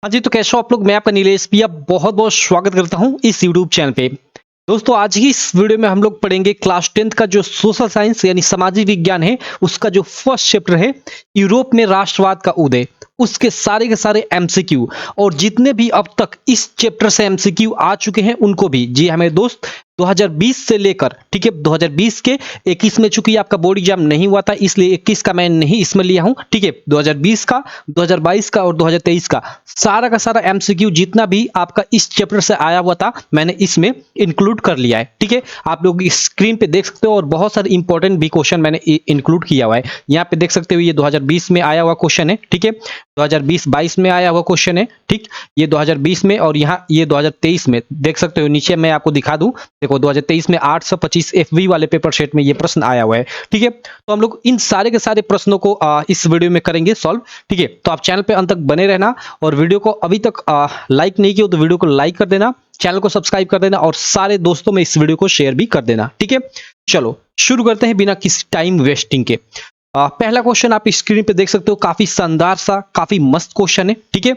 हाँ जी, तो कैसे हो आप लोग? मैं आपका नीलेश भैया बहुत-बहुत स्वागत करता हूँ इस यूट्यूब चैनल पे। दोस्तों आज की इस वीडियो में हम लोग पढ़ेंगे क्लास 10th का जो सोशल साइंस यानी सामाजिक विज्ञान है, उसका जो फर्स्ट चैप्टर है, यूरोप में राष्ट्रवाद का उदय। उसके सारे के सारे एमसीक्यू और जितने भी अब तक इस चैप्टर से एमसीक्यू आ चुके हैं उनको भी, जी हाँ मेरे दोस्त, 2020 से लेकर, ठीक है, 2020 के 21 में, चूंकि आपका बोर्ड एग्जाम नहीं हुआ था इसलिए 21 का मैं नहीं इसमें लिया हूं, ठीक है, 2020 का, 2022 का और 2023 का सारा एमसीक्यू जितना भी आपका इस चैप्टर से आया हुआ था मैंने इसमें इंक्लूड कर लिया है। ठीक है, आप लोग स्क्रीन पे देख सकते हो और बहुत सारे इंपॉर्टेंट भी क्वेश्चन मैंने इंक्लूड किया हुआ है। यहाँ पे देख सकते हो ये 2020 में आया हुआ क्वेश्चन है, ठीक है, 2020-22 में आया हुआ क्वेश्चन है, ठीक, ये 2020 में और यहाँ ये 2023 में देख सकते हो। नीचे मैं आपको दिखा दूं, देखो 2023 में 825 एफवी वाले पेपर सेट में ये प्रश्न आया हुआ है। ठीक है, तो हम लोग इन सारे के सारे प्रश्नों को इस वीडियो में करेंगे सॉल्व। ठीक है, तो आप चैनल पे अंत तक बने रहना और वीडियो को अभी तक लाइक नहीं किया तो वीडियो को लाइक कर देना, चैनल को सब्सक्राइब कर देना और सारे दोस्तों में इस वीडियो को शेयर भी कर देना। ठीक है, चलो शुरू करते हैं बिना किसी टाइम वेस्टिंग के। पहला क्वेश्चन आप स्क्रीन पे देख सकते हो, काफी शानदार सा, काफी मस्त क्वेश्चन है। ठीक है,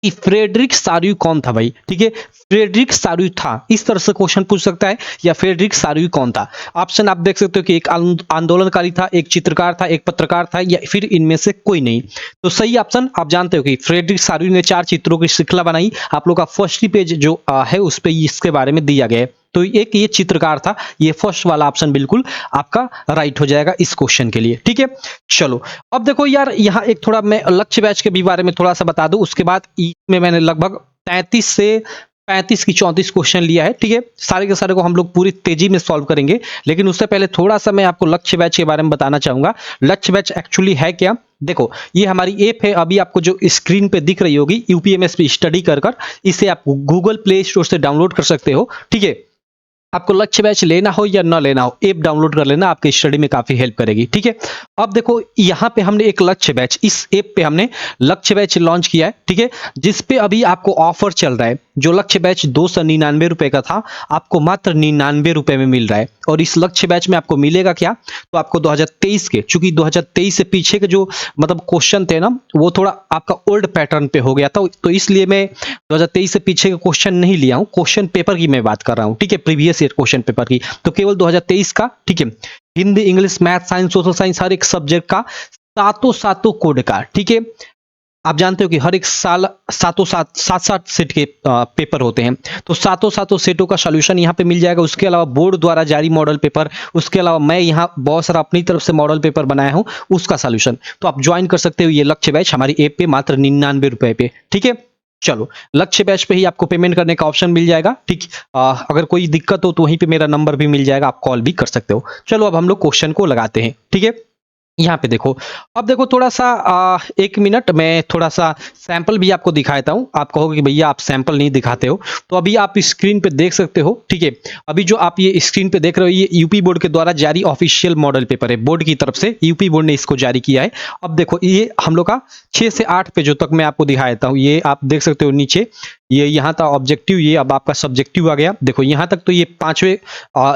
कि फ्रेडरिक सार्यू कौन था भाई? ठीक है, फ्रेडरिक सार्यू था, इस तरह से क्वेश्चन पूछ सकता है, या फ्रेडरिक सार्यू कौन था? ऑप्शन आप देख सकते हो कि एक आंदोलनकारी था, एक चित्रकार था, एक पत्रकार था, या फिर इनमें से कोई नहीं। तो सही ऑप्शन आप जानते हो कि फ्रेडरिक सार्यू ने 4 चित्रों की श्रृंखला बनाई। आप लोग का फर्स्ट पेज जो है उस पे इसके बारे में दिया गया है। तो एक ये चित्रकार था, ये फर्स्ट वाला ऑप्शन बिल्कुल आपका राइट हो जाएगा इस क्वेश्चन के लिए। ठीक है, चलो अब देखो यार, यहाँ एक थोड़ा मैं लक्ष्य बैच के भी बारे में थोड़ा सा बता दूं, उसके बाद इसमें मैंने लगभग 33 से 35 की 34 क्वेश्चन लिया है। ठीक है, सारे के सारे को हम लोग पूरी तेजी में सॉल्व करेंगे, लेकिन उससे पहले थोड़ा सा मैं आपको लक्ष्य बैच के बारे में बताना चाहूंगा। लक्ष्य बैच एक्चुअली है क्या? देखो ये हमारी ऐप है, अभी आपको जो स्क्रीन पे दिख रही होगी, यूपीएमएस पे स्टडी कर कर, इसे आप गूगल प्ले स्टोर से डाउनलोड कर सकते हो। ठीक है, आपको लक्ष्य बैच लेना हो या ना लेना हो, ऐप डाउनलोड कर लेना, आपके स्टडी में काफी हेल्प करेगी। ठीक है, अब देखो यहाँ पे हमने एक लक्ष्य बैच, इस ऐप पे हमने लक्ष्य बैच लॉन्च किया है। ठीक है, जिसपे अभी आपको ऑफर चल रहा है। जो लक्ष्य बैच 299 रुपए का था, आपको मात्र 99 रुपए में मिल रहा है। और इस लक्ष्य बैच में आपको मिलेगा क्या? तो आपको 2023 के, चूंकि 2023 से पीछे के जो मतलब क्वेश्चन थे ना, वो थोड़ा आपका ओल्ड पैटर्न पे हो गया था, तो इसलिए मैं 2023 से पीछे के क्वेश्चन नहीं लिया हूं, क्वेश्चन पेपर की मैं बात कर रहा हूं। ठीक है, प्रीवियस ईयर क्वेश्चन पेपर की, तो केवल 2023 का। ठीक है, Hindi, English, math, science, social science, हर एक सब्जेक्ट का सातों सातों कोड का। ठीक है, आप जानते हो कि हर एक साल सातों सात सेट के पेपर होते हैं, तो सातों सातों सेटों का सॉल्यूशन यहाँ पे मिल जाएगा। उसके अलावा बोर्ड द्वारा जारी मॉडल पेपर, उसके अलावा मैं यहाँ बहुत सारा अपनी तरफ से मॉडल पेपर बनाया हूँ, उसका सॉल्यूशन। तो आप ज्वाइन कर सकते हो ये लक्ष्य बैच हमारी ऐप पे मात्र 99 रुपए पे। ठीक है, चलो लक्ष्य बैच पे ही आपको पेमेंट करने का ऑप्शन मिल जाएगा। ठीक, अगर कोई दिक्कत हो तो वहीं पे मेरा नंबर भी मिल जाएगा, आप कॉल भी कर सकते हो। चलो अब हम लोग क्वेश्चन को लगाते हैं। ठीक है, यहाँ पे देखो, अब देखो थोड़ा सा 1 मिनट मैं थोड़ा सा सैंपल भी आपको दिखाता हूँ। आप कहोगे कि भैया आप सैंपल नहीं दिखाते हो, तो अभी आप स्क्रीन पे देख सकते हो। ठीक है, अभी जो आप ये स्क्रीन पे देख रहे हो, ये यूपी बोर्ड के द्वारा जारी ऑफिशियल मॉडल पेपर है, बोर्ड की तरफ से यूपी बोर्ड ने इसको जारी किया है। अब देखो ये हम लोग का 6 से 8 पेजों तक मैं आपको दिखा देता हूँ। ये आप देख सकते हो नीचे, ये यहाँ था ऑब्जेक्टिव, ये अब आपका सब्जेक्टिव आ गया। देखो यहाँ तक तो ये 5वें,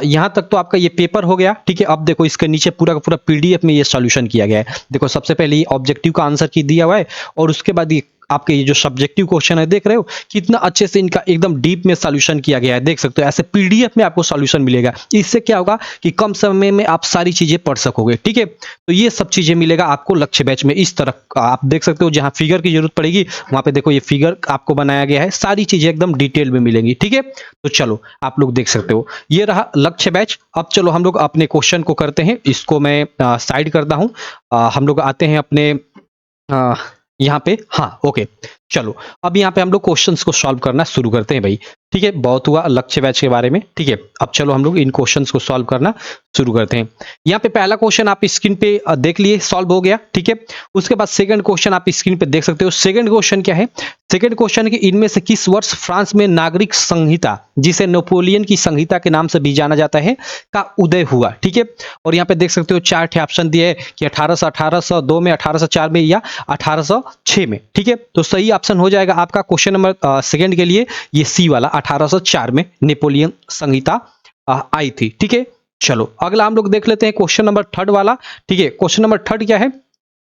यहाँ तक तो आपका ये पेपर हो गया। ठीक है, अब देखो इसके नीचे पूरा का पूरा पीडीएफ में ये सॉल्यूशन किया गया है। देखो सबसे पहले ये ऑब्जेक्टिव का आंसर की दिया हुआ है, और उसके बाद ये आपके ये जो सब्जेक्टिव क्वेश्चन है, देख रहे हो कितना अच्छे से इनका एकदम डीप में सॉल्यूशन किया गया है। देख सकते हो ऐसे पीडीएफ में आपको सॉल्यूशन मिलेगा। इससे क्या होगा कि कम समय में आप सारी चीजें पढ़ सकोगे। ठीक है, तो ये सब चीजें मिलेगा आपको लक्ष्य बैच में। इस तरफ आप देख सकते हो, जहां फिगर की जरूरत पड़ेगी वहां पे देखो ये फिगर आपको बनाया गया है, सारी चीजें एकदम डिटेल में मिलेंगी। ठीक है, तो चलो आप लोग देख सकते हो, ये रहा लक्ष्य बैच। अब चलो हम लोग अपने क्वेश्चन को करते हैं, इसको मैं साइड करता हूं। हम लोग आते हैं अपने यहाँ पे, हाँ ओके, चलो अब यहाँ पे हम लोग क्वेश्चंस को सॉल्व करना शुरू करते हैं भाई। ठीक है, बहुत हुआ लक्ष्य बैच के बारे में। ठीक है, अब चलो हम लोग इन क्वेश्चंस को सॉल्व करना शुरू करते हैं। यहाँ पे पहला क्वेश्चन आप स्क्रीन पे देख लिए, सॉल्व हो गया। ठीक है, उसके बाद सेकंड क्वेश्चन आप स्क्रीन पे देख सकते हो। सेकंड क्वेश्चन क्या है? सेकंड क्वेश्चन है कि इनमें से किस वर्ष फ्रांस में नागरिक संहिता, जिसे नेपोलियन की संहिता के नाम से भी जाना जाता है, का उदय हुआ? ठीक है, और यहाँ पे देख सकते हो 4 ठे ऑप्शन दिए है कि 1802 में, 1804 में या 1806 में। ठीक है, तो सही ऑप्शन हो जाएगा आपका क्वेश्चन नंबर सेकंड के लिए ये सी वाला, 1804 में नेपोलियन संहिता आई थी। ठीक है, चलो अगला हम लोग देख लेते हैं क्वेश्चन नंबर थर्ड वाला। ठीक है, क्वेश्चन नंबर थर्ड क्या है?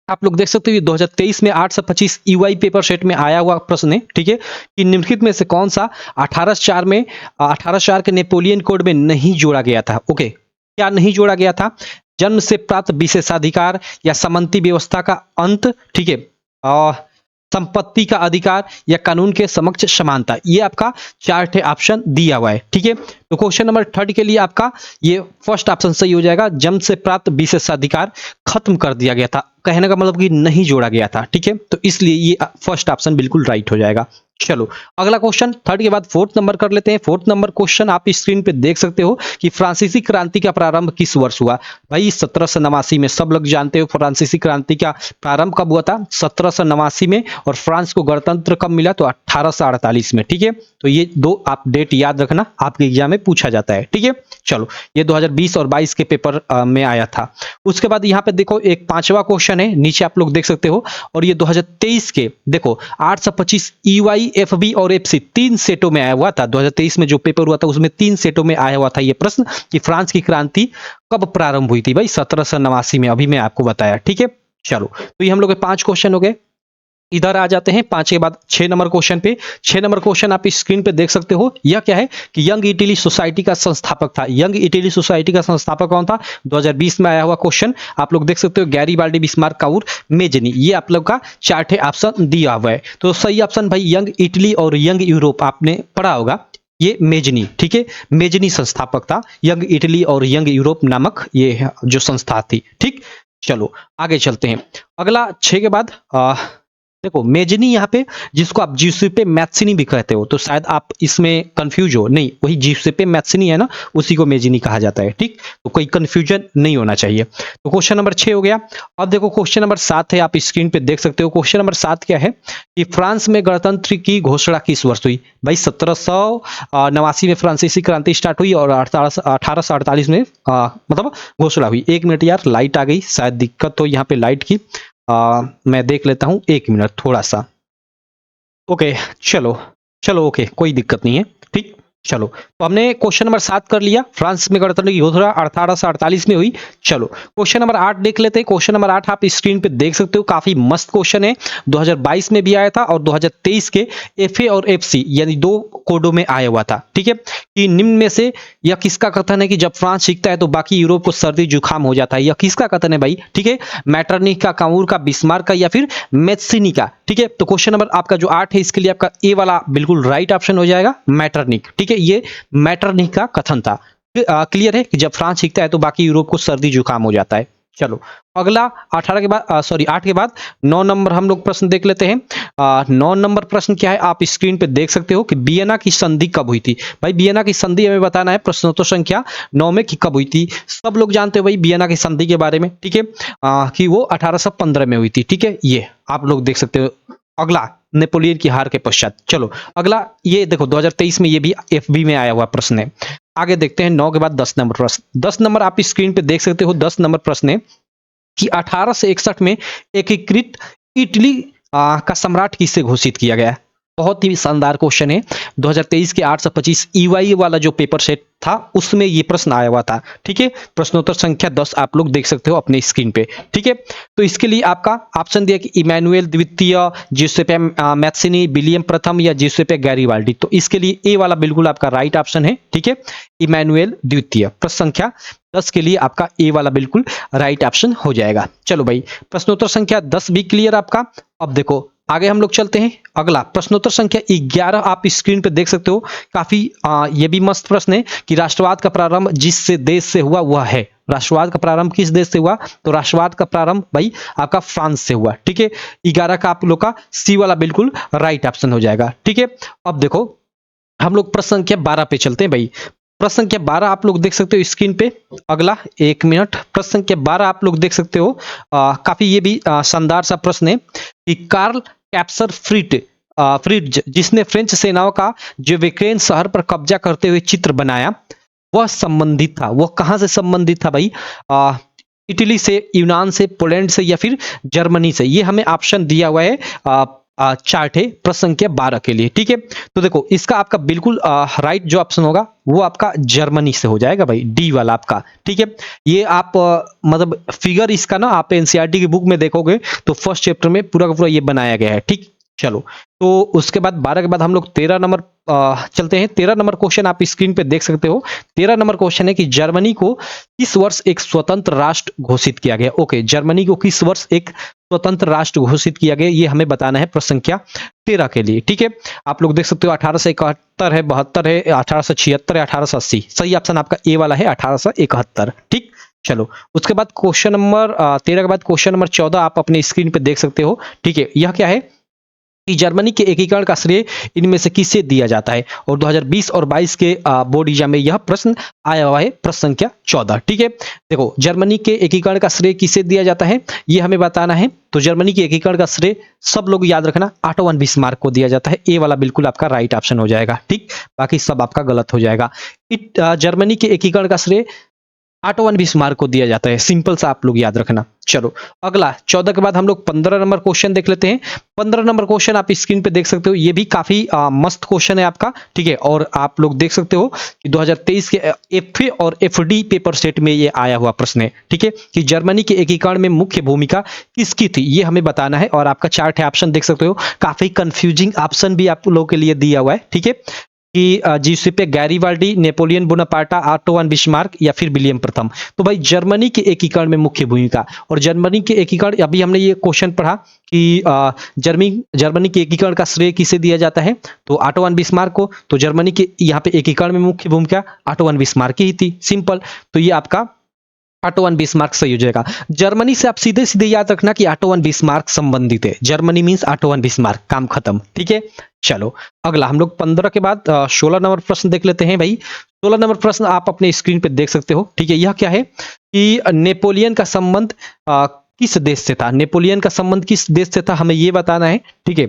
आप लोग देख सकते हो ये 2023 में 8 से 25 ईवाई पेपर सेट में आया हुआ प्रश्न है, ठीक है, कि निम्नलिखित में से कौन सा 1804 के नेपोलियन कोड में नहीं जोड़ा गया था। ओके, क्या नहीं जोड़ा गया था? जन्म से प्राप्त विशेषाधिकार या समंती व्यवस्था का अंत, ठीक है, और संपत्ति का अधिकार या कानून के समक्ष समानता। ये आपका 4 ऑप्शन दिया हुआ है, ठीक है। तो क्वेश्चन नंबर 3 के लिए आपका ये फर्स्ट ऑप्शन सही हो जाएगा। जन्म से प्राप्त विशेषाधिकार खत्म कर दिया गया था, कहने का मतलब कि नहीं जोड़ा गया था, ठीक है, तो इसलिए ये फर्स्ट ऑप्शन बिल्कुल राइट हो जाएगा। चलो अगला क्वेश्चन 3 के बाद 4th नंबर कर लेते हैं। 4th नंबर क्वेश्चन आप स्क्रीन पे देख सकते हो कि फ्रांसीसी क्रांति का प्रारंभ किस वर्ष हुआ। भाई 1789 में, सब लोग जानते हो फ्रांसीसी क्रांति का प्रारंभ कब हुआ था, 1789 में, और फ्रांस को गणतंत्र कब मिला, तो 1848 में, ठीक है। तो ये दो आप डेट याद रखना, आपके एग्जाम में पूछा जाता है, ठीक है। चलो ये 2020 और 22 के पेपर में आया था। उसके बाद यहाँ पे देखो एक 5वां क्वेश्चन है, नीचे आप लोग देख सकते हो, और ये 2023 के देखो 8 से 25 ईवाई एफबी और एफसी 3 सेटों में आया हुआ था। 2023 में जो पेपर हुआ था उसमें 3 सेटों में आया हुआ था ये प्रश्न कि फ्रांस की क्रांति कब प्रारंभ हुई थी। भाई 1789 में, अभी मैं आपको बताया, ठीक है। चलो तो ये हम लोग के 5 क्वेश्चन हो गए। इधर आ जाते हैं 5 के बाद 6 नंबर क्वेश्चन पे। 6 नंबर क्वेश्चन आप स्क्रीन पे देख सकते हो। यह क्या है कि यंग इटली सोसाइटी का संस्थापक था। यंग इटली सोसाइटी का संस्थापक कौन था? 2020 में आया हुआ क्वेश्चन आप लोग देख सकते हो, गैरीबाल्डी, बिस्मार्क और मेजनी। ये आप लोग का 4 ऑप्शन दिया हुआ है। तो सही ऑप्शन भाई यंग इटली और यंग यूरोप आपने पढ़ा होगा, ये मेजनी, ठीक है, मेजनी संस्थापक था। यंग इटली और यंग यूरोप नामक ये जो संस्था थी, ठीक। चलो आगे चलते हैं। अगला 6 के बाद देखो मेजनी यहाँ पे, जिसको आप जिउसेप्पे मैत्सिनी भी कहते हो, तो शायद आप इसमें कंफ्यूज हो, नहीं वही जिउसेप्पे मैत्सिनी है ना, उसी को मेजनी कहा जाता है, ठीक। तो कोई कंफ्यूजन नहीं होना चाहिए। तो क्वेश्चन नंबर 6 हो गया। अब देखो क्वेश्चन नंबर 7 है, आप स्क्रीन पे देख सकते हो। क्वेश्चन नंबर 7 क्या है कि फ्रांस में गणतंत्र की घोषणा किस वर्ष हुई? भाई 1789 में फ्रांसीसी क्रांति स्टार्ट हुई और 1848 में मतलब घोषणा हुई। 1 मिनट यार, लाइट आ गई, शायद दिक्कत हो यहाँ पे लाइट की। मैं देख लेता हूं, 1 मिनट थोड़ा सा। ओके चलो चलो, ओके कोई दिक्कत नहीं है, ठीक। चलो तो हमने क्वेश्चन नंबर 7 कर लिया। फ्रांस में गणतंत्र की घोषणा 1848 में हुई। चलो क्वेश्चन नंबर 8 देख लेते हैं। क्वेश्चन नंबर 8 आप स्क्रीन पे देख सकते हो, काफी मस्त क्वेश्चन है। 2022 में भी आया था और 2023 के एफए और एफसी यानी 2 कोडों में आया हुआ था, ठीक है। कि निम्न में से यह किसका कथन है कि जब फ्रांस सीखता है तो बाकी यूरोप को सर्दी जुकाम हो जाता है? यह किसका कथन है भाई, ठीक है? मैटरनिख का, कामूर का, बिस्मार्क का या फिर मेत्सिनी का, ठीक है। तो क्वेश्चन नंबर आपका जो 8 है, इसके लिए आपका ए वाला बिल्कुल राइट ऑप्शन हो जाएगा, मैटरनिख, ठीक है। ये मैटरनिख का कथन था। क्लियर है कि जब फ्रांस सीखता है तो बाकी यूरोप को सर्दी जुकाम हो जाता है। चलो अगला 18 के बाद 8 के बाद 9 नंबर हम लोग प्रश्न देख लेते हैं। 9 नंबर प्रश्न क्या है, आप स्क्रीन पे देख सकते हो कि वियना की संधि कब हुई थी? भाई वियना की संधि हमें बताना है प्रश्नोत्तर संख्या 9 में कि कब हुई थी। सब लोग जानते हो भाई वियना की संधि के बारे में, ठीक है, कि वो 1815 में हुई थी, ठीक है। ये आप लोग देख सकते हो। अगला नेपोलियन की हार के पश्चात। चलो अगला ये देखो 2023 में ये भी एफबी में आया हुआ प्रश्न है। आगे देखते हैं 9 के बाद 10 नंबर प्रश्न। 10 नंबर आप स्क्रीन पे देख सकते हो। 10 नंबर प्रश्न है कि 1861 में एकीकृत इटली का सम्राट किसे घोषित किया गया? बहुत ही शानदार क्वेश्चन है। 2023 के 8 से 25 ईवाई वाला जो पेपर सेट था उसमें ये प्रश्न आया हुआ था, ठीक है। प्रश्नोत्तर संख्या 10 आप लोग देख सकते हो अपने स्क्रीन पे, ठीक है। तो इसके लिए आपका ऑप्शन दिया कि इमैनुएल द्वितीय, जिउसेप्पे मैत्सिनी, विलियम प्रथम या जिउसेप्पे गैरीबाल्डी। तो इसके लिए ए वाला बिल्कुल आपका राइट ऑप्शन है, ठीक है, इमैनुएल द्वितीय। प्रश्न संख्या 10 के लिए आपका ए वाला बिल्कुल राइट ऑप्शन हो जाएगा। चलो भाई प्रश्नोत्तर संख्या 10 भी क्लियर आपका। अब देखो आगे हम लोग चलते हैं। अगला प्रश्नोत्तर संख्या 11 आप स्क्रीन पे देख सकते हो। काफी ये भी मस्त प्रश्न है कि राष्ट्रवाद का प्रारंभ जिस देश से हुआ वह है। राष्ट्रवाद का प्रारंभ किस देश से हुआ? तो राष्ट्रवाद का प्रारंभ भाई आपका फ्रांस से हुआ, ठीक है। 11 का आप लोग का सी वाला बिल्कुल राइट ऑप्शन हो जाएगा, ठीक है। अब देखो हम लोग प्रश्न संख्या 12 पे चलते हैं भाई। प्रश्न संख्या 12 आप लोग देख सकते हो स्क्रीन पे। अगला 1 मिनट, प्रश्न संख्या 12 आप लोग देख सकते हो। काफी ये भी शानदार सा प्रश्न है कि कार्ल कैप्सर फ्रिट्ज जिसने फ्रेंच सेनाओं का जो यूक्रेन शहर पर कब्जा करते हुए चित्र बनाया, वह संबंधित था, वह कहां से संबंधित था भाई? इटली से, यूनान से, पोलैंड से या फिर जर्मनी से? ये हमें ऑप्शन दिया हुआ है चार्ट है प्रश्न संख्या 12 के लिए। ठीक है, तो देखो इसका आपका बिल्कुल राइट जो ऑप्शन होगा वो आपका जर्मनी से हो जाएगा भाई, डी वाला आपका। ठीक है, ये आप मतलब फिगर इसका ना आप एनसीईआरटी की बुक में देखोगे तो फर्स्ट चैप्टर में पूरा का पूरा ये बनाया गया है। ठीक, चलो तो उसके बाद 12 के बाद हम लोग 13 नंबर चलते हैं। 13 नंबर क्वेश्चन आप स्क्रीन पे देख सकते हो। 13 नंबर क्वेश्चन है कि जर्मनी को किस वर्ष एक स्वतंत्र राष्ट्र घोषित किया गया। ओके, जर्मनी को किस वर्ष एक स्वतंत्र राष्ट्र घोषित किया गया, ये हमें बताना है प्रश्न संख्या 13 के लिए। ठीक है, आप लोग देख सकते हो 1871 है, 72 है, 1876 है, 1880। सही ऑप्शन आपका ए वाला है 1871। ठीक, चलो उसके बाद क्वेश्चन नंबर 13 के बाद क्वेश्चन नंबर 14 आप अपने स्क्रीन पे देख सकते हो। ठीक है, यह क्या है कि जर्मनी के एकीकरण का श्रेय इनमें से किसे दिया जाता है, और 2020 और 22 के बोर्ड एग्जाम में यह प्रश्न आया हुआ है, प्रश्न संख्या 14। ठीक है, देखो जर्मनी के एकीकरण का श्रेय किसे दिया जाता है ये हमें बताना है। तो जर्मनी के एकीकरण का श्रेय सब लोग याद रखना ऑटो वन बिस्मार्क को दिया जाता है। ए वाला बिल्कुल आपका राइट ऑप्शन हो जाएगा। ठीक, बाकी सब आपका गलत हो जाएगा। जर्मनी के एकीकरण का श्रेय ऑटो वन बिस्मार्क को दिया जाता है, सिंपल सा आप लोग याद रखना। चलो अगला 14 के बाद हम लोग 15 नंबर क्वेश्चन देख लेते हैं। 15 नंबर क्वेश्चन आप स्क्रीन पे देख सकते हो, ये भी काफी मस्त क्वेश्चन है आपका। ठीक है, और आप लोग देख सकते हो कि 2023 के एफए और एफडी पेपर सेट में ये आया हुआ प्रश्न है। ठीक है, कि जर्मनी के एकीकरण में मुख्य भूमिका किसकी थी ये हमें बताना है। और आपका चार्ट है, ऑप्शन देख सकते हो, काफी कंफ्यूजिंग ऑप्शन भी आप लोगों के लिए दिया हुआ है। ठीक है, कि Giuseppe Garibaldi, Napoleon Bonaparte, Otto von Bismarck या फिर विलियम प्रथम। तो भाई जर्मनी के एकीकरण में मुख्य भूमिका, और जर्मनी के एकीकरण अभी हमने ये क्वेश्चन पढ़ा कि जर्मनी के एकीकरण का श्रेय किसे दिया जाता है, तो ऑटो वन बिस्मार्क को। तो जर्मनी के यहाँ पे एकीकरण में मुख्य भूमिका ऑटो वन बिस्मार्क की ही थी, सिंपल। तो ये आपका ऑटो वन बिस्मार्क सही हो जाएगा। जर्मनी से आप सीधे सीधे याद रखना कि ऑटो वन बिस्मार्क संबंधित है, Germany means auto von Bismarck, काम खत्म। ठीक है, चलो अगला हम लोग 15 के बाद 16 नंबर प्रश्न देख लेते हैं। भाई 16 नंबर प्रश्न आप अपने स्क्रीन पे देख सकते हो। ठीक है, यह क्या है कि नेपोलियन का संबंध किस देश से था, नेपोलियन का संबंध किस देश से था हमें ये बताना है। ठीक है,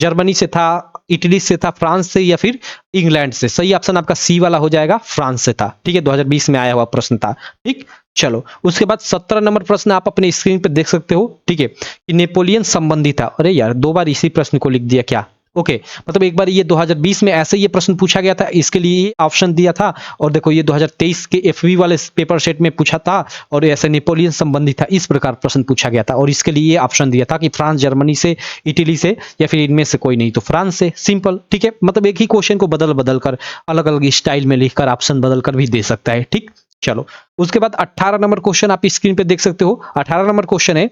जर्मनी से था, इटली से था, फ्रांस से या फिर इंग्लैंड से। सही ऑप्शन आपका सी वाला हो जाएगा, फ्रांस से था। ठीक है, 2020 में आया हुआ प्रश्न था। ठीक, चलो उसके बाद 17 नंबर प्रश्न आप अपने स्क्रीन पे देख सकते हो। ठीक है, कि नेपोलियन संबंधी था। अरे यार 2 बार इसी प्रश्न को लिख दिया क्या। ओके, मतलब एक बार ये 2020 में ऐसे ये प्रश्न पूछा गया था, इसके लिए ये ऑप्शन दिया था। और देखो ये 2023 के एफबी वाले पेपर सेट में पूछा था, और ऐसे नेपोलियन संबंधी था, इस प्रकार प्रश्न पूछा गया था। और इसके लिए ये ऑप्शन दिया था कि फ्रांस, जर्मनी से, इटली से या फिर इनमें से कोई नहीं, तो फ्रांस से, सिंपल। ठीक है, मतलब एक ही क्वेश्चन को बदल बदल कर, अलग अलग स्टाइल में लिखकर ऑप्शन बदल कर भी दे सकता है। ठीक, चलो उसके बाद 18 नंबर क्वेश्चन आप स्क्रीन पे देख सकते हो। 18 नंबर क्वेश्चन है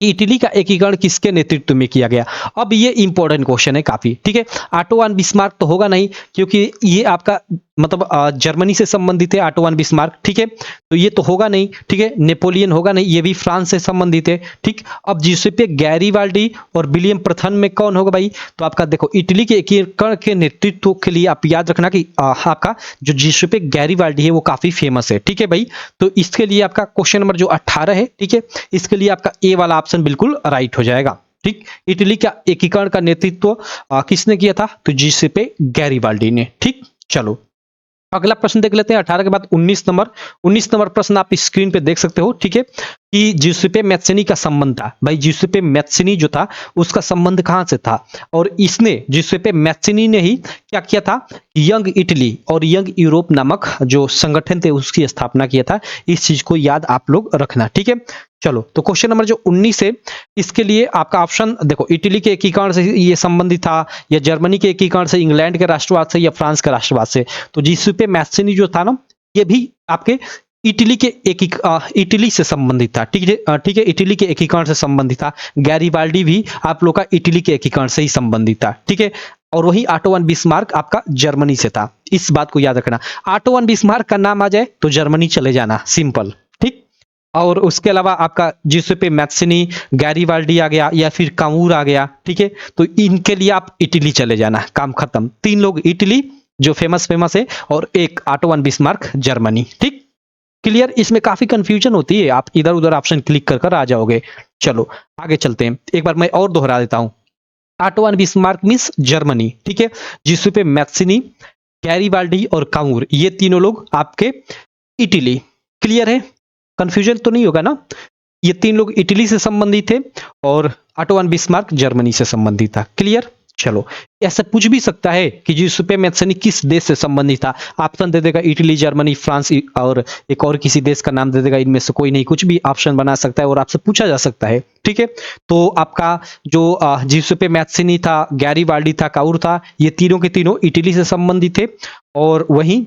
कि इटली का एकीकरण किसके नेतृत्व में किया गया। अब ये इंपॉर्टेंट क्वेश्चन है काफी। ठीक है, ऑटो वन बिस्मार्क तो होगा नहीं, क्योंकि ये आपका मतलब जर्मनी से संबंधित है ऑटो वन बिस्मार्क। ठीक है, तो ये तो होगा नहीं। ठीक है, नेपोलियन होगा नहीं, ये भी फ्रांस से संबंधित है। ठीक, अब जियुसेप्पे गैरिबाल्डी और विलियम प्रथम में कौन होगा भाई, तो आपका देखो इटली के एकीकरण के नेतृत्व के लिए आप याद रखना कि आपका जो जियुसेप्पे गैरिबाल्डी है वो काफी फेमस है। ठीक है भाई, तो इसके लिए आपका क्वेश्चन नंबर जो 18 है, ठीक है, इसके लिए आपका ए वाला ऑप्शन बिल्कुल राइट हो जाएगा। ठीक, इटली का एकीकरण का नेतृत्व किसने किया था, तो जियुसेप्पे गैरिबाल्डी ने। ठीक, चलो अगला प्रश्न देख लेते हैं 18 के बाद 19 नंबर प्रश्न आप स्क्रीन पे देख सकते हो। ठीक है, कि जियुसेप्पे मैत्सिनी का संबंध था। भाई जियुसेप्पे मैत्सिनी जो था उसका संबंध कहां से था, और इसने जियुसेप्पे मैत्सिनी ने ही क्या किया था, यंग इटली और यंग यूरोप नामक जो संगठन थे उसकी स्थापना किया था। इस चीज को याद आप लोग रखना। ठीक है, चलो तो क्वेश्चन नंबर जो 19 है, इसके लिए आपका ऑप्शन देखो, इटली के एकीकरण से ये संबंधित था, या जर्मनी के एकीकरण से, इंग्लैंड के राष्ट्रवाद से, या फ्रांस के राष्ट्रवाद से। तो जियुसेप्पे मैत्सिनी जो था ना, ये भी आपके इटली के इटली से संबंधित था। ठीक है, ठीक है, इटली के एकीकरण से संबंधित था। गैरिबाल्डी भी आप लोग का इटली के एकीकरण से ही संबंधित था। ठीक है, और वही ऑटो वन बिस्मार्क आपका जर्मनी से था। इस बात को याद रखना, ऑटो वन बिस्मार्क का नाम आ जाए तो जर्मनी चले जाना, सिंपल। ठीक, और उसके अलावा आपका जियुसेप्पे मैत्सिनी, गैरिबाल्डी आ गया, या फिर कामूर आ गया। ठीक है, तो इनके लिए आप इटली चले जाना, काम खत्म। 3 लोग इटली जो फेमस है, और एक ऑटो वन बिस्मार्क जर्मनी। ठीक, क्लियर। इसमें काफी कंफ्यूजन होती है, आप इधर उधर ऑप्शन क्लिक कर आ जाओगे। चलो आगे चलते हैं, एक बार मैं और दोहरा देता हूं। Auto von Bismarck means Germany. ठीक है, जियुसेप्पे मैत्सिनी, गैरिबाल्डी और कामूर, ये तीनों लोग आपके इटली। क्लियर है, कंफ्यूजन तो नहीं होगा ना। ये 3 लोग इटली से संबंधित थे और ऑटो वन बिस्मार्क जर्मनी से संबंधित था। क्लियर? चलो, ऐसा पूछ भी सकता है कि जियुसेप्पे मैत्सनी किस देश से संबंधित था। ऑप्शन दे देगा इटली, जर्मनी, फ्रांस और एक और किसी देश का नाम दे देगा, इनमें से कोई नहीं, कुछ भी ऑप्शन बना सकता है और आपसे पूछा जा सकता है। ठीक है, तो आपका जो जियुसेप्पे मैत्सनी था, गैरिबाल्डी था, काउर था, ये तीनों के तीनों इटली से संबंधित थे और वहीं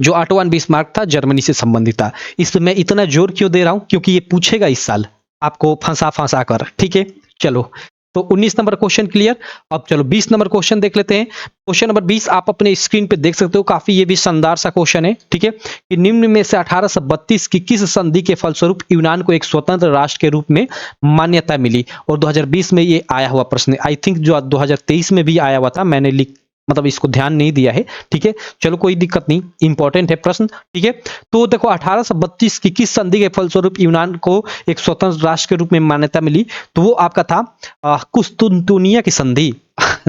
जो ऑटो वन बिस्मार्क था जर्मनी से संबंधित था। इसमें मैं इतना जोर क्यों दे रहा हूं, क्योंकि ये पूछेगा इस साल आपको फंसा फंसा कर। ठीक है, चलो, तो 19 नंबर क्वेश्चन क्लियर। अब चलो 20 नंबर क्वेश्चन देख लेते हैं। क्वेश्चन नंबर 20 आप अपने स्क्रीन पे देख सकते हो, काफी ये भी शानदार सा क्वेश्चन है। ठीक है, कि निम्न में से 1832 की किस संधि के फलस्वरूप यूनान को एक स्वतंत्र राष्ट्र के रूप में मान्यता मिली। और 2020 में ये आया हुआ प्रश्न है, आई थिंक जो 2023 में भी आया हुआ था, मैंने मतलब इसको ध्यान नहीं दिया है। ठीक है, चलो कोई दिक्कत नहीं, इंपॉर्टेंट है प्रश्न। ठीक है, तो देखो 1832 की किस संधि के फलस्वरूप यूनान को एक स्वतंत्र राष्ट्र के रूप में मान्यता मिली, तो वो आपका था कुस्तुनतुनिया की संधि।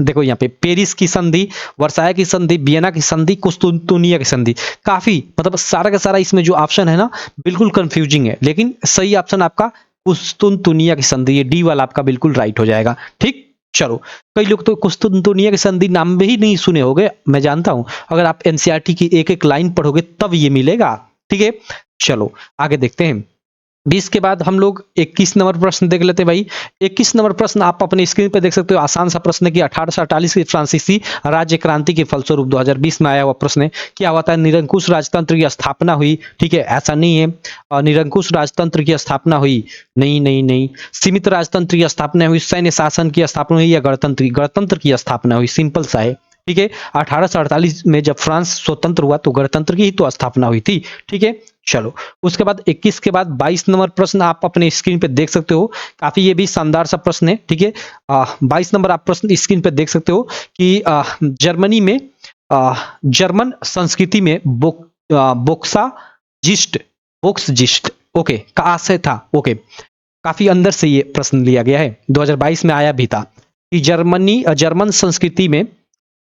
देखो यहाँ पे पेरिस की संधि, वर्साय की संधि, वियना की संधि, कुस्तुनतुनिया की संधि। काफी मतलब सारा का सारा इसमें जो ऑप्शन है ना बिल्कुल कंफ्यूजिंग है, लेकिन सही ऑप्शन आपका कुस्तुनतुनिया की संधि, ये डी वाला आपका बिल्कुल राइट हो जाएगा। ठीक, चलो, कई लोग तो कुस्तुनतुनिया की संधि नाम भी नहीं सुने होंगे, मैं जानता हूं। अगर आप एनसीईआरटी की एक एक लाइन पढ़ोगे तब ये मिलेगा। ठीक है, चलो आगे देखते हैं। 20 के बाद हम लोग 21 नंबर प्रश्न देख लेते हैं भाई। 21 नंबर प्रश्न आप अपने स्क्रीन पे देख सकते हो, आसान सा प्रश्न है कि 1848 की फ्रांसीसी राज्य क्रांति के फलस्वरूप 2020 में आया हुआ प्रश्न है। क्या होता है, निरंकुश राजतंत्र की स्थापना हुई। ठीक है, ऐसा नहीं है, निरंकुश राजतंत्र की स्थापना हुई, नहीं नहीं नहीं। सीमित राजतंत्र की स्थापना हुई, सैन्य शासन की स्थापना हुई, या गणतंत्र की स्थापना हुई, सिंपल सा है। ठीक है, 1848 में जब फ्रांस स्वतंत्र हुआ तो गणतंत्र की ही तो स्थापना हुई थी। ठीक है, चलो, उसके बाद 21 के बाद 22 नंबर प्रश्न आप अपने स्क्रीन पे देख सकते हो, काफी ये भी शानदार सा प्रश्न है। ठीक है, 22 नंबर आप प्रश्न स्क्रीन पे देख सकते हो कि जर्मनी में जर्मन संस्कृति में बोक्सजिस्ट ओके का आशय था। ओके, काफी अंदर से ये प्रश्न लिया गया है, 2022 में आया भी था कि जर्मन संस्कृति में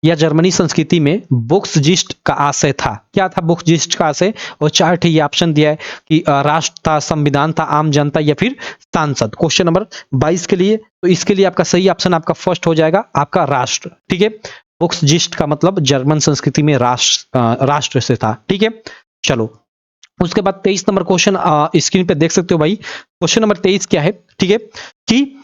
या जर्मनी संस्कृति में बोक्सजिस्ट का आशय था। क्या था बोक्सजिस्ट का आशय? और 4 ये ऑप्शन दिया है कि राष्ट्र था, संविधान था, आम जनता, या फिर सांसद। क्वेश्चन नंबर 22 के लिए, तो इसके लिए आपका सही ऑप्शन आपका फर्स्ट हो जाएगा, आपका राष्ट्र। ठीक है, बोक्सजिस्ट का मतलब जर्मन संस्कृति में राष्ट्र से था। ठीक है, चलो, उसके बाद 23 नंबर क्वेश्चन स्क्रीन पे देख सकते हो भाई। क्वेश्चन नंबर 23 क्या है? ठीक है, कि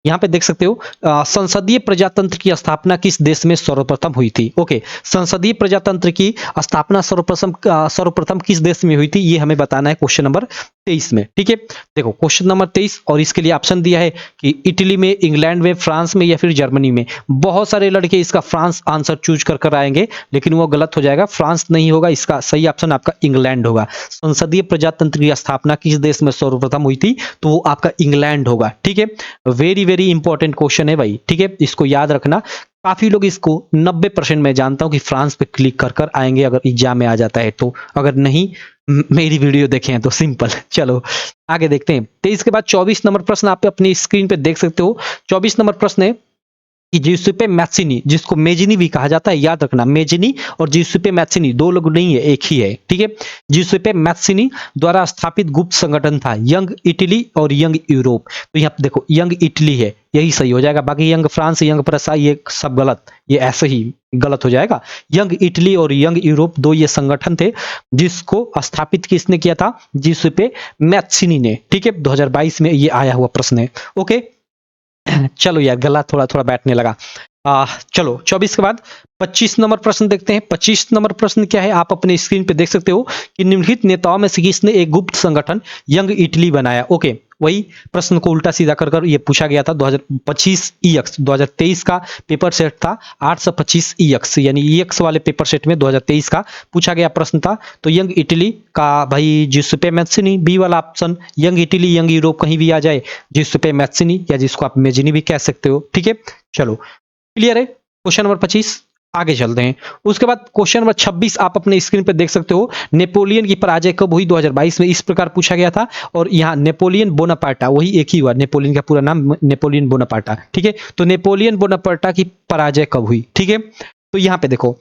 यहाँ पे देख सकते हो संसदीय प्रजातंत्र की स्थापना किस देश में सर्वप्रथम हुई थी। ओके, संसदीय प्रजातंत्र की स्थापना सर्वप्रथम किस देश में हुई थी, ये हमें बताना है क्वेश्चन नंबर 23 में। ठीक है, देखो क्वेश्चन नंबर 23 और इसके लिए ऑप्शन दिया है कि इटली में, इंग्लैंड में, फ्रांस में, या फिर जर्मनी में। बहुत सारे लड़के इसका फ्रांस आंसर चूज कर आएंगे, लेकिन वो गलत हो जाएगा, फ्रांस नहीं होगा, इसका सही ऑप्शन आपका इंग्लैंड होगा। संसदीय प्रजातंत्र की स्थापना किस देश में सर्वप्रथम हुई थी, तो वो आपका इंग्लैंड होगा। ठीक है, वेरी वेरी इंपॉर्टेंट क्वेश्चन है भाई। ठीक है, इसको याद रखना। काफी लोग इसको 90% मैं जानता हूं कि फ्रांस पे क्लिक कर आएंगे अगर एग्जाम में आ जाता है तो, अगर नहीं मेरी वीडियो देखे हैं तो सिंपल। चलो आगे देखते हैं। 23 के बाद 24 नंबर प्रश्न आप अपनी स्क्रीन पे देख सकते हो। 24 नंबर प्रश्न है कि जियुसेप्पे मैत्सिनी, जिसको मेजिनी भी कहा जाता है, याद रखना, मेजिनी और जियुसेप्पे मैत्सिनी दो लोग नहीं है, एक ही है। ठीक है, जियुसेप्पे मैत्सिनी द्वारा स्थापित गुप्त संगठन था यंग इटली और यंग यूरोप। तो यहाँ देखो यंग इटली है, यही सही हो जाएगा, बाकी यंग फ्रांस, यंग प्रसा, ये सब गलत, ये ऐसे ही गलत हो जाएगा। यंग इटली और यंग यूरोप दो ये संगठन थे जिसको स्थापित किसने किया था, जियुसेप्पे मैत्सिनी ने। ठीक है, 2022 में ये आया हुआ प्रश्न है। ओके, चलो यार गला थोड़ा थोड़ा बैठने लगा। चलो 24 के बाद 25 नंबर प्रश्न देखते हैं। 25 नंबर प्रश्न क्या है, आप अपने स्क्रीन पे देख सकते हो कि निम्नलिखित नेताओं में से किसने एक गुप्त संगठन यंग इटली बनाया। ओके, वही प्रश्न को उल्टा सीधा कर ये पूछा गया था। 2025 EX 2023 का पेपर सेट था, 825 EX, यानी EX वाले पेपर सेट में 2023 का पूछा गया प्रश्न था। तो यंग इटली का भाई जियुसेप्पे मैत्सिनी, बी वाला option, young Italy young Europe कहीं भी आ जाए, जियुसेप्पे मैत्सिनी, या जिसको आप मेजिनी भी कह सकते हो। ठीक है, चलो क्लियर है क्वेश्चन नंबर 25। आगे चलते हैं। उसके बाद क्वेश्चन नंबर 26 आप अपने स्क्रीन पे देख सकते हो, नेपोलियन की पराजय कब हुई 2022 में, इस प्रकार पूछा गया था। और यहाँ नेपोलियन बोनापार्टा, वही एक ही हुआ, नेपोलियन का पूरा नाम नेपोलियन बोनापार्टा। ठीक है, तो नेपोलियन बोनापार्टा की पराजय कब हुई। ठीक है, तो यहाँ पे देखो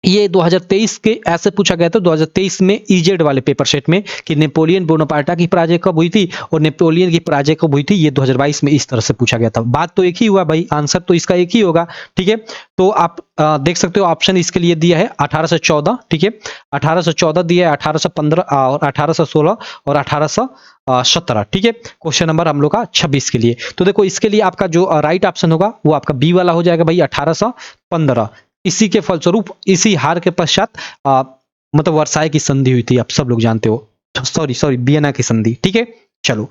ये 2023 के ऐसे पूछा गया था 2023 में ईजेड वाले पेपर सेट में कि नेपोलियन बोनापार्टा की पराजय कब हुई थी और नेपोलियन की पराजय कब हुई थी, ये 2022 में इस तरह से पूछा गया था। बात तो एक ही हुआ भाई, आंसर तो इसका एक ही होगा। ठीक है, तो आप देख सकते हो ऑप्शन इसके लिए दिया है 1814। ठीक है, 1814 दिया है, 1815 और 1816 और 1817। ठीक है, क्वेश्चन नंबर हम लोग का 26 के लिए। तो देखो इसके लिए आपका जो राइट ऑप्शन होगा वो आपका बी वाला हो जाएगा भाई, 1815। इसी के फलस्वरूप, इसी हार के पश्चात मतलब वर्साय की संधि हुई थी, आप सब लोग जानते हो। सॉरी वियना की संधि। ठीक है, चलो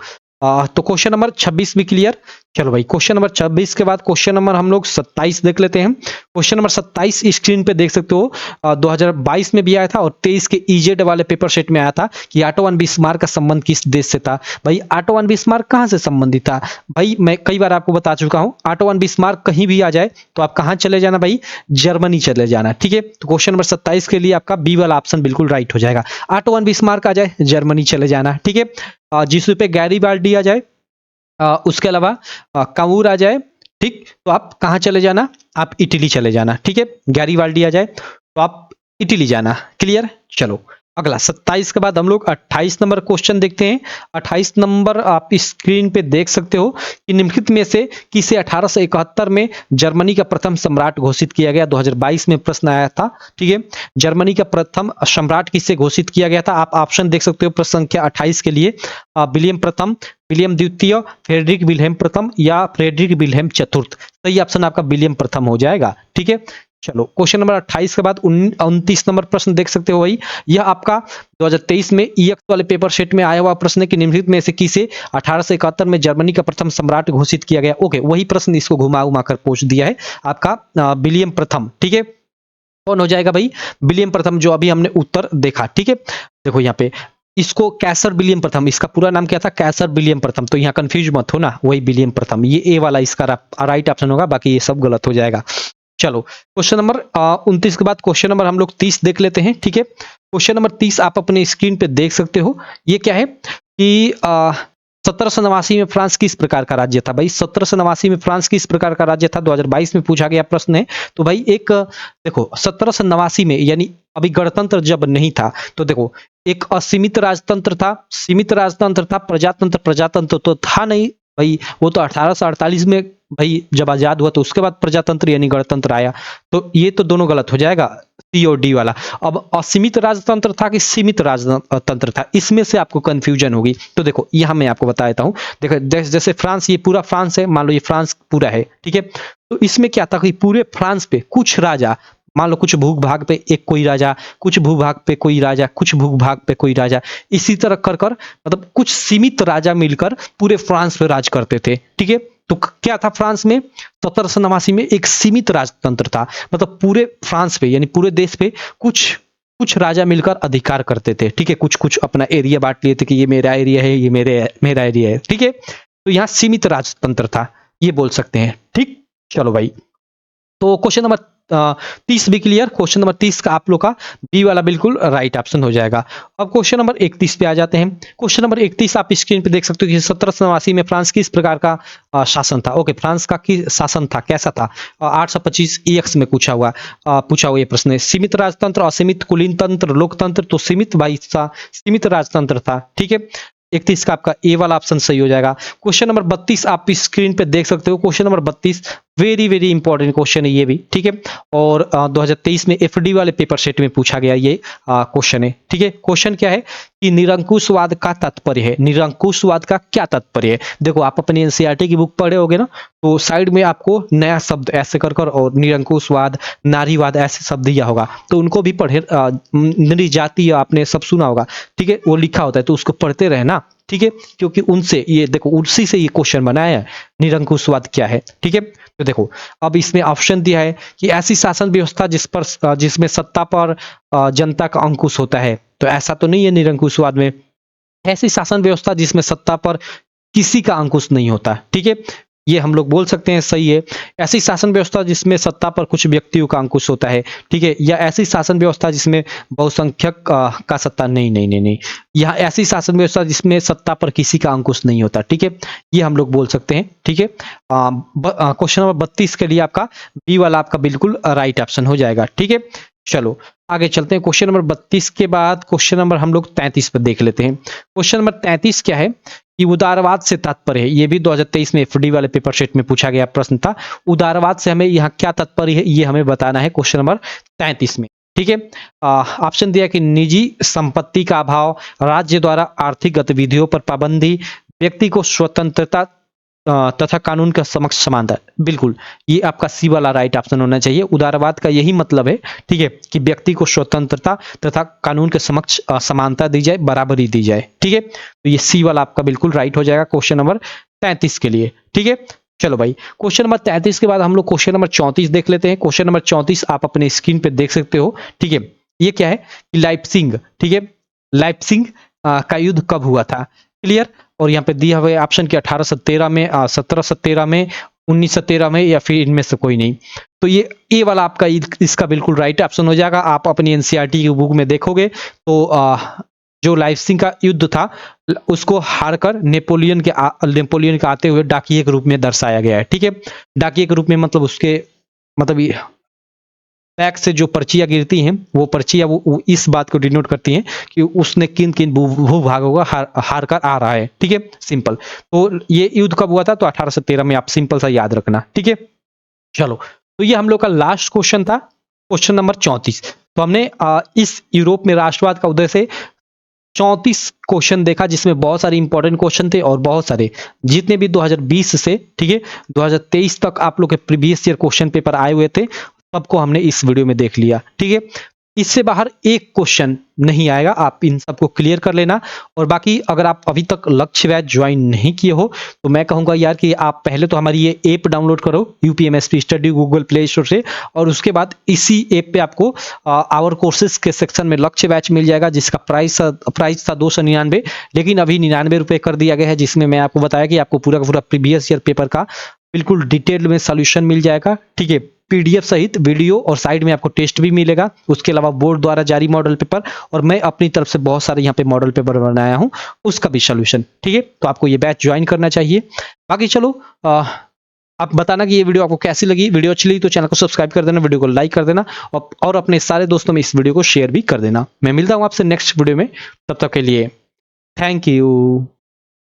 तो क्वेश्चन नंबर 26 भी क्लियर। चलो भाई, क्वेश्चन नंबर 26 के बाद क्वेश्चन नंबर हम लोग 27 देख लेते हैं। क्वेश्चन नंबर 27 स्क्रीन पे देख सकते हो, 2022 में भी आया था और 23 के ईजेड वाले पेपर सेट में आया था कि ऑटो वन बिस्मार्क का संबंध किस देश से था। भाई ऑटो वन बिस्मार्क कहां से संबंधित था? भाई मैं कई बार आपको बता चुका हूं, ऑटो वन बिस्मार्क कहीं भी आ जाए तो आप कहां चले जाना भाई, जर्मनी चले जाना। ठीक है, तो क्वेश्चन नंबर 27 के लिए आपका बी वाला ऑप्शन बिल्कुल राइट हो जाएगा। ऑटो वन बिस्मार्क आ जाए, जर्मनी चले जाना। ठीक है, जिस पे गैरीबाल्डी आ जाए, उसके अलावा कामूर आ जाए, ठीक, तो आप कहां चले जाना, आप इटली चले जाना। ठीक है, गैरीबाल्डी आ जाए तो आप इटली जाना। क्लियर। चलो अगला 27 के बाद हम लोग 28 नंबर क्वेश्चन देखते हैं। 28 नंबर आप स्क्रीन पे देख सकते हो कि निम्नलिखित में से किसे 1871 में जर्मनी का प्रथम सम्राट घोषित किया गया। 2022 में प्रश्न आया था। ठीक है, जर्मनी का प्रथम सम्राट किसे घोषित किया गया था? आप ऑप्शन देख सकते हो प्रश्न संख्या 28 के लिए, विलियम प्रथम, विलियम द्वितीय, फ्रेडरिक विल्हेम प्रथम या फ्रेडरिक विल्हेम चतुर्थ। सही ऑप्शन आपका विलियम प्रथम हो जाएगा। ठीक है, चलो क्वेश्चन नंबर 28 के बाद 29 नंबर प्रश्न देख सकते हो भाई, यह आपका 2023 में ईएक्स वाले पेपर सेट में आया हुआ प्रश्न है कि निम्नलिखित में से किसे 1871 में जर्मनी का प्रथम सम्राट घोषित किया गया। ओके, वही प्रश्न इसको घुमा घुमा कर पूछ दिया है आपका विलियम प्रथम। ठीक है, कौन हो जाएगा भाई? विलियम प्रथम, जो अभी हमने उत्तर देखा। ठीक है, देखो यहाँ पे इसको कैसर विलियम प्रथम, इसका पूरा नाम क्या था? कैसर विलियम प्रथम। तो यहाँ कंफ्यूज मत हो ना, वही विलियम प्रथम, ये ए वाला इसका राइट ऑप्शन होगा, बाकी ये सब गलत हो जाएगा। चलो क्वेश्चन नंबर 29 के बाद क्वेश्चन नंबर हम लोग 30 देख लेते हैं। ठीक है, क्वेश्चन नंबर 30 आप अपने स्क्रीन पे देख सकते हो। ये क्या है कि 1789 में फ्रांस किस प्रकार का राज्य था? भाई 1789 में फ्रांस किस प्रकार का राज्य था, 2022 में पूछा गया प्रश्न है। तो भाई एक देखो 1789 में, यानी अभी गणतंत्र जब नहीं था, तो देखो एक असीमित राजतंत्र था, सीमित राजतंत्र था, प्रजातंत्र तो था नहीं भाई। वो तो 1848 में भाई जब आजाद हुआ तो उसके बाद प्रजातंत्र यानी गणतंत्र आया। तो ये तो दोनों गलत हो जाएगा, सी और डी वाला। अब असीमित राजतंत्र था कि सीमित राजतंत्र था, इसमें से आपको कंफ्यूजन होगी। तो देखो यहां मैं आपको बता देता हूं। देखो जैसे फ्रांस, ये पूरा फ्रांस है, मान लो ये फ्रांस पूरा है। ठीक है, तो इसमें क्या था कि पूरे फ्रांस पे कुछ राजा, मान लो कुछ भूभाग पे एक कोई राजा, कुछ भूभाग पे कोई राजा, कुछ भूभाग पे कोई राजा, इसी तरह कर कर मतलब कुछ सीमित राजा मिलकर पूरे फ्रांस पे राज करते थे। ठीक है, तो क्या था फ्रांस में 1789 में एक सीमित राजतंत्र था, मतलब पूरे फ्रांस पे यानी पूरे देश पे कुछ कुछ राजा मिलकर अधिकार करते थे। ठीक है, कुछ कुछ अपना एरिया बांट लिए थे कि ये मेरा एरिया है, ये मेरा एरिया है। ठीक है, तो यहाँ सीमित राजतंत्र था, ये बोल सकते हैं। ठीक, चलो भाई, तो क्वेश्चन नंबर 30 भी क्लियर। क्वेश्चन नंबर 30 का आप लोग का बी वाला बिल्कुल राइट ऑप्शन हो जाएगा। अब क्वेश्चन नंबर 31 पे आ जाते हैं। क्वेश्चन नंबर 31 आप स्क्रीन पे देख सकते हो कि 1789 में फ्रांस किस प्रकार का शासन था। ओके, फ्रांस का की शासन था, कैसा था? 825 ईएक्स में पूछा हुआ ये प्रश्न है। सीमित राजतंत्र, असीमित, कुलीन तंत्र, लोकतंत्र। तो सीमित भाई सीमित राजतंत्र था। ठीक है, 31 का आपका ए वाला ऑप्शन सही हो जाएगा। क्वेश्चन नंबर 32 आप स्क्रीन पे देख सकते हो। Question number 32 very very important question है ये भी। ठीक है, और 2023 में एफडी वाले पेपर सेट में पूछा गया ये क्वेश्चन है। ठीक है, क्वेश्चन क्या है कि निरंकुशवाद का तात्पर्य है। निरंकुशवाद का क्या तात्पर्य है? देखो आप अपनी एनसीईआरटी की बुक पढ़े होगे ना, तो साइड में आपको नया शब्द ऐसे कर कर और निरंकुशवाद, नारीवाद ऐसे शब्द दिया होगा, तो उनको भी पढ़े। नृजातीय आपने सब सुना होगा। ठीक है, वो लिखा होता है तो उसको पढ़ते रहना। ठीक है, क्योंकि उनसे ये देखो उसी से ये क्वेश्चन बनाया है, निरंकुशवाद क्या है। ठीक है, तो देखो अब इसमें ऑप्शन दिया है कि ऐसी शासन व्यवस्था जिसमें सत्ता पर जनता का अंकुश होता है। तो ऐसा तो नहीं है निरंकुशवाद में। ऐसी शासन व्यवस्था जिसमें सत्ता पर किसी का अंकुश नहीं होता। ठीक है, ये हम लोग बोल सकते हैं सही है। ऐसी शासन व्यवस्था जिसमें सत्ता पर कुछ व्यक्तियों का अंकुश होता है। ठीक है, या ऐसी शासन व्यवस्था जिसमें बहुसंख्यक का सत्ता, नहीं नहीं नहीं नहीं, यह ऐसी शासन व्यवस्था जिसमें सत्ता पर किसी का अंकुश नहीं होता। ठीक है, ये हम लोग बोल सकते हैं। ठीक है, क्वेश्चन नंबर 32 के लिए आपका बी वाला आपका बिल्कुल राइट ऑप्शन हो जाएगा। ठीक है, चलो आगे चलते हैं। क्वेश्चन नंबर 32 के बाद क्वेश्चन नंबर हम लोग 33 पर देख लेते हैं। क्वेश्चन नंबर 33 क्या है कि उदारवाद से तात्पर्य है। ये भी 2023 में एफडी वाले पेपर सेट में पूछा गया प्रश्न था। उदारवाद से हमें यहाँ क्या तात्पर्य है ये हमें बताना है क्वेश्चन नंबर 33 में। ठीक है, ऑप्शन दिया कि निजी संपत्ति का अभाव, राज्य द्वारा आर्थिक गतिविधियों पर पाबंदी, व्यक्ति को स्वतंत्रता तथा कानून के समक्ष समानता। बिल्कुल ये आपका सी वाला राइट ऑप्शन होना चाहिए। उदारवाद का यही मतलब है, ठीक है, कि व्यक्ति को स्वतंत्रता तथा कानून के समक्ष समानता दी जाए, बराबरी दी जाए। ठीक है, तो ये सी वाला आपका बिल्कुल राइट हो जाएगा क्वेश्चन नंबर 33 के लिए। ठीक है, चलो भाई क्वेश्चन नंबर 33 के बाद हम लोग क्वेश्चन नंबर 34 देख लेते हैं। क्वेश्चन नंबर 34 आप अपने स्क्रीन पे देख सकते हो। ठीक है, ये क्या है कि लाइप्सिंग, ठीक है, लाइप्सिंग का युद्ध कब हुआ था? क्लियर। और यहाँ पे दिया हुआ ऑप्शन कि 1813 में, 1713 में, 1913 में, या फिर इनमें से कोई नहीं। तो ये वाला आपका इसका बिल्कुल राइट ऑप्शन हो जाएगा। आप अपनी एनसीईआरटी की बुक में देखोगे तो जो लाइप्सिंग का युद्ध था उसको हारकर नेपोलियन के आते हुए डाकिये के रूप में दर्शाया गया है। ठीक है, डाकिये के रूप में मतलब उसके मतलब बैक से जो पर्चियां गिरती हैं वो पर्चियां वो इस बात को डिनोट करती हैं कि उसने किन किन भूभागों का हार कर आ रहा है। ठीक है, सिंपल। तो ये युद्ध कब हुआ था? तो 1813 में। आप सिंपल सा याद रखना। ठीक है, चलो तो ये हम लोग का लास्ट क्वेश्चन था, क्वेश्चन नंबर 34। तो हमने इस यूरोप में राष्ट्रवाद का उदय से 34 क्वेश्चन देखा, जिसमें बहुत सारे इंपॉर्टेंट क्वेश्चन थे और बहुत सारे जितने भी 2020 से, ठीक है, 2023 तक आप लोग के प्रीवियस ईयर क्वेश्चन पेपर आए हुए थे, सबको हमने इस वीडियो में देख लिया। ठीक है, इससे बाहर एक क्वेश्चन नहीं आएगा, आप इन सबको क्लियर कर लेना। और बाकी अगर आप अभी तक लक्ष्य बैच ज्वाइन नहीं किए हो तो मैं कहूंगा यार कि आप पहले तो हमारी ये ऐप डाउनलोड करो UPMSP study Google play store से, और उसके बाद इसी ऐप पे आपको आवर कोर्सेज के सेक्शन में लक्ष्य बैच मिल जाएगा, जिसका प्राइस था 299, लेकिन अभी 99 रुपये कर दिया गया है, जिसमें मैं आपको बताया कि आपको पूरा का पूरा प्रीवियस ईयर पेपर का बिल्कुल डिटेल में सॉल्यूशन मिल जाएगा। ठीक है, पीडीएफ सहित वीडियो, और साइड में आपको टेस्ट भी मिलेगा। उसके अलावा बोर्ड द्वारा जारी मॉडल पेपर, और मैं अपनी तरफ से बहुत सारे यहाँ पे मॉडल पेपर बनाया हूँ, उसका भी सॉल्यूशन। ठीक है, तो आपको ये बैच ज्वाइन करना चाहिए। बाकी चलो आप बताना कि ये वीडियो आपको कैसी लगी। वीडियो अच्छी लगी तो चैनल को सब्सक्राइब कर देना, वीडियो को लाइक कर देना, और अपने सारे दोस्तों में इस वीडियो को शेयर भी कर देना। मैं मिलता हूँ आपसे नेक्स्ट वीडियो में, तब तक के लिए थैंक यू।